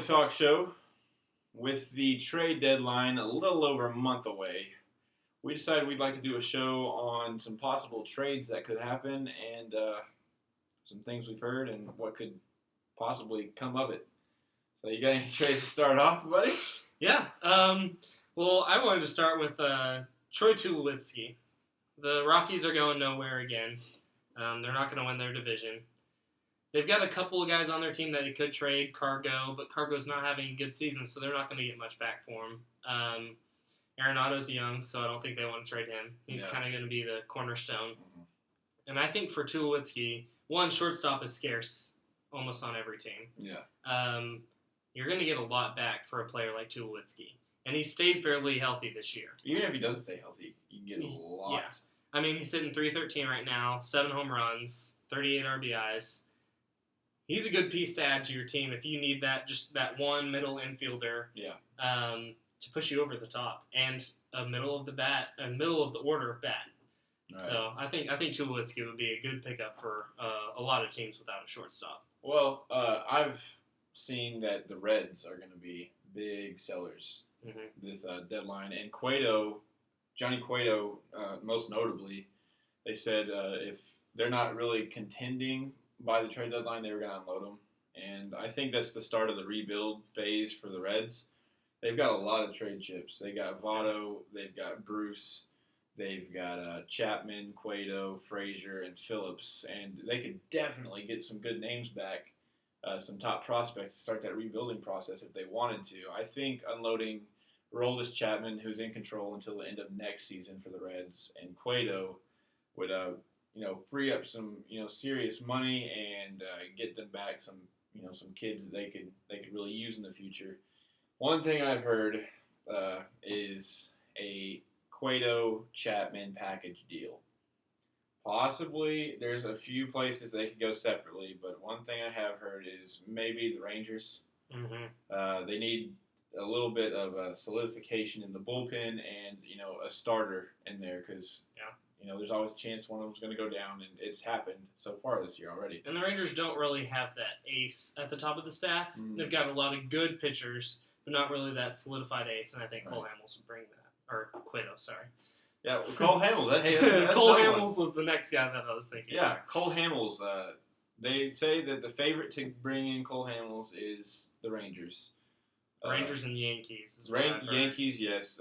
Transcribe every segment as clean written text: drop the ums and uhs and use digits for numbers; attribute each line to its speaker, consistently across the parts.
Speaker 1: Talk Show. With the trade deadline a little over a month away, we decided we'd like to do a show on some possible trades that could happen and some things we've heard and what could possibly come of it. So you got any trades to start off, buddy?
Speaker 2: Yeah. Well, I wanted to start with Troy Tulowitzki. The Rockies are going nowhere again. They're not going to win their division. They've got a couple of guys on their team that they could trade, Cargo, but Cargo's not having a good season, so they're not going to get much back for him. Arenado's young, so I don't think they want to trade him. He's kind of going to be the cornerstone. Mm-hmm. And I think for Tulowitzki, one, shortstop is scarce almost on every team.
Speaker 1: Yeah.
Speaker 2: You're going to get a lot back for a player like Tulowitzki. And he stayed fairly healthy this year.
Speaker 1: Even if he doesn't stay healthy, you can get a lot.
Speaker 2: Yeah. I mean, he's hitting .313 right now, 7 home runs, 38 RBIs. He's a good piece to add to your team if you need that, just that one middle infielder to push you over the top and a middle of the order bat. Right. So I think Tulowitzki would be a good pickup for a lot of teams without a shortstop.
Speaker 1: Well, I've seen that the Reds are going to be big sellers this deadline, and Johnny Cueto, most notably, they said if they're not really contending by the trade deadline, they were going to unload him. And I think that's the start of the rebuild phase for the Reds. They've got a lot of trade chips. They got Votto, they've got Bruce, they've got Chapman, Cueto, Frazier, and Phillips. And they could definitely get some good names back, some top prospects to start that rebuilding process if they wanted to. I think unloading Aroldis Chapman, who's in control until the end of next season for the Reds, and Cueto would free up some, serious money and get them back some kids that they could really use in the future. One thing I've heard is a Cueto Chapman package deal. Possibly, there's a few places they could go separately, but one thing I have heard is maybe the Rangers. Mm-hmm. They need a little bit of solidification in the bullpen and a starter in there because there's always a chance one of them's going to go down, and it's happened so far this year already.
Speaker 2: And the Rangers don't really have that ace at the top of the staff. Mm. They've got a lot of good pitchers, but not really that solidified ace, and I think Cole Hamels would bring that. Or Cueto, sorry.
Speaker 1: Yeah, well, Cole Hamels. That's
Speaker 2: Cole Hamels was the next guy that I was thinking.
Speaker 1: Yeah, Cole Hamels. They say that the favorite to bring in Cole Hamels is the Rangers.
Speaker 2: Rangers and Yankees.
Speaker 1: Yankees, yes.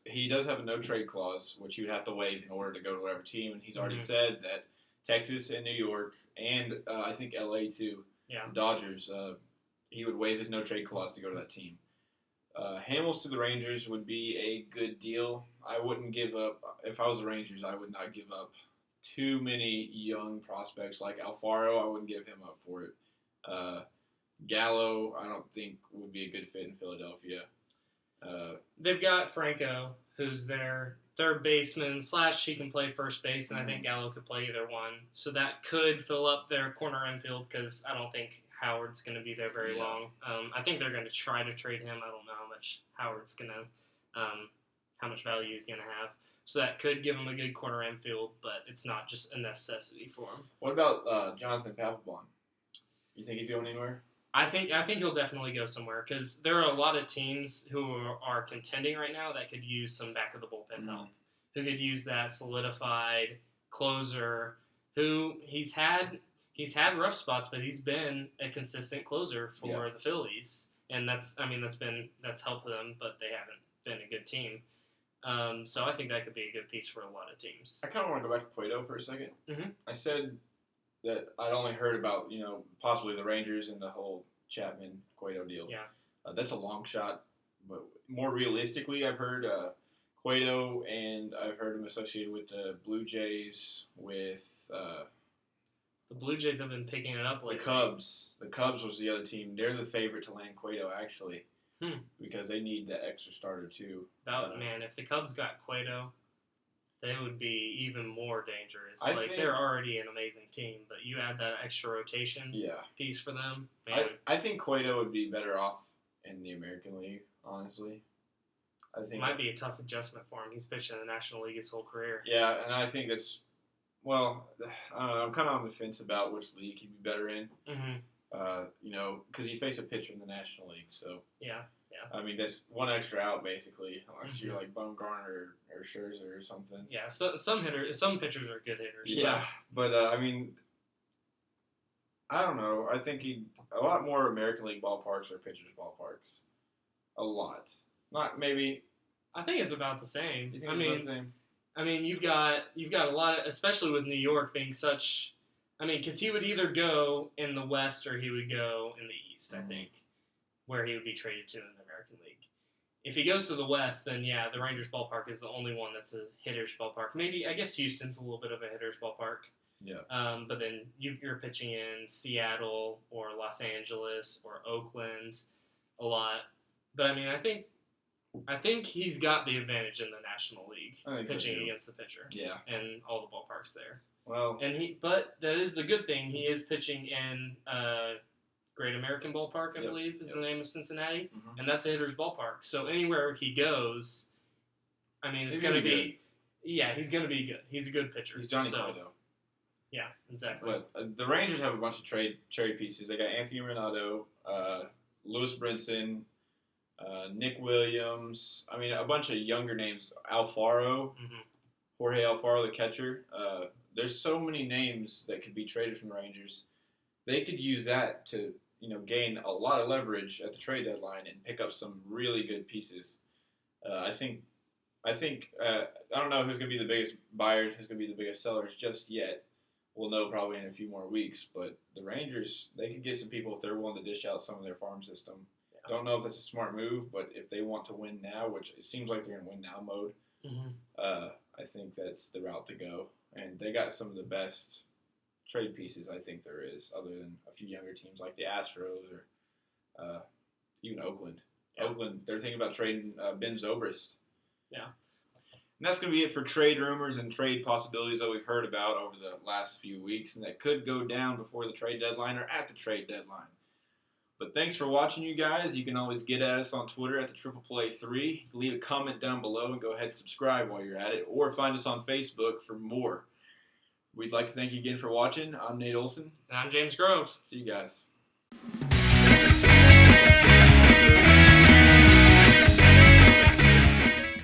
Speaker 1: He does have a no-trade clause, which you would have to waive in order to go to whatever team. And he's already said that Texas and New York, and I think L.A. too, the Dodgers, he would waive his no-trade clause to go to that team. Hamels to the Rangers would be a good deal. I wouldn't give up. If I was the Rangers, I would not give up too many young prospects like Alfaro. I wouldn't give him up for it. Gallo, I don't think would be a good fit in Philadelphia.
Speaker 2: They've got Franco, who's their third baseman / he can play first base, and I think Gallo could play either one. So that could fill up their corner infield because I don't think Howard's going to be there very long. I think they're going to try to trade him. I don't know how much Howard's going to, how much value he's going to have. So that could give him a good corner infield, but it's not just a necessity for him.
Speaker 1: What about Jonathan Papelbon? You think he's going anywhere?
Speaker 2: I think he'll definitely go somewhere because there are a lot of teams who are contending right now that could use some back of the bullpen help, who could use that solidified closer. Who he's had rough spots, but he's been a consistent closer for the Phillies, and that's helped them, but they haven't been a good team. So I think that could be a good piece for a lot of teams.
Speaker 1: I kind of want to go back to Cueto for a second.
Speaker 2: Mm-hmm.
Speaker 1: I said that I'd only heard about, possibly the Rangers and the whole Chapman-Cueto deal.
Speaker 2: Yeah.
Speaker 1: That's a long shot, but more realistically, I've heard Cueto, and I've heard him associated with the Blue Jays, with...
Speaker 2: the Blue Jays have been picking it up lately.
Speaker 1: The Cubs. The Cubs was the other team. They're the favorite to land Cueto, actually, because they need that extra starter, too.
Speaker 2: If the Cubs got Cueto... they would be even more dangerous. They're already an amazing team, but you add that extra rotation piece for them. Man.
Speaker 1: I think Cueto would be better off in the American League, honestly. I think
Speaker 2: it might be a tough adjustment for him. He's pitched in the National League his whole career.
Speaker 1: Yeah, and I think that's, I'm kind of on the fence about which league he'd be better in.
Speaker 2: Mm-hmm.
Speaker 1: Because you face a pitcher in the National League, so
Speaker 2: Yeah.
Speaker 1: I mean that's one extra out basically, unless you're like Bumgarner or Scherzer or something.
Speaker 2: Yeah, so some pitchers are good hitters.
Speaker 1: Yeah, but I mean, I don't know. I think a lot more American League ballparks are pitchers' ballparks. A lot, not maybe.
Speaker 2: I think it's about the same.
Speaker 1: You think it's about the same?
Speaker 2: I mean, you've got a lot of, especially with New York being such. I mean, because he would either go in the West or he would go in the East. I think, where he would be traded to in the American League. If he goes to the West, then yeah, the Rangers ballpark is the only one that's a hitter's ballpark. Maybe I guess Houston's a little bit of a hitter's ballpark.
Speaker 1: Yeah.
Speaker 2: But then you're pitching in Seattle or Los Angeles or Oakland a lot. But I mean, I think he's got the advantage in the National League pitching against the pitcher.
Speaker 1: Yeah.
Speaker 2: And all the ballparks there.
Speaker 1: Well.
Speaker 2: But that is the good thing. He is pitching in Great American Ballpark, I believe, is the name of Cincinnati, and that's a hitter's ballpark. So anywhere he goes, I mean, it's going to be, he's going to be good. He's a good pitcher.
Speaker 1: He's Johnny Cueto.
Speaker 2: Yeah, exactly.
Speaker 1: But the Rangers have a bunch of trade pieces. They got Anthony Renato, Lewis Brinson, Nick Williams. I mean, a bunch of younger names. Alfaro, Jorge Alfaro, the catcher. There's so many names that could be traded from the Rangers. They could use that to, gain a lot of leverage at the trade deadline and pick up some really good pieces. I think I don't know who's going to be the biggest buyers, who's going to be the biggest sellers just yet. We'll know probably in a few more weeks. But the Rangers, they could get some people if they're willing to dish out some of their farm system. Yeah. Don't know if that's a smart move, but if they want to win now, which it seems like they're in win now mode, I think that's the route to go. And they got some of the best trade pieces I think there is, other than a few younger teams like the Astros or even Oakland. Yeah. Oakland, they're thinking about trading Ben Zobrist.
Speaker 2: Yeah.
Speaker 1: And that's going to be it for trade rumors and trade possibilities that we've heard about over the last few weeks and that could go down before the trade deadline or at the trade deadline. But thanks for watching, you guys. You can always get at us on Twitter at the Triple Play 3. Leave a comment down below and go ahead and subscribe while you're at it, or find us on Facebook for more. We'd like to thank you again for watching. I'm Nate Olson.
Speaker 2: And I'm James Grove.
Speaker 1: See you guys.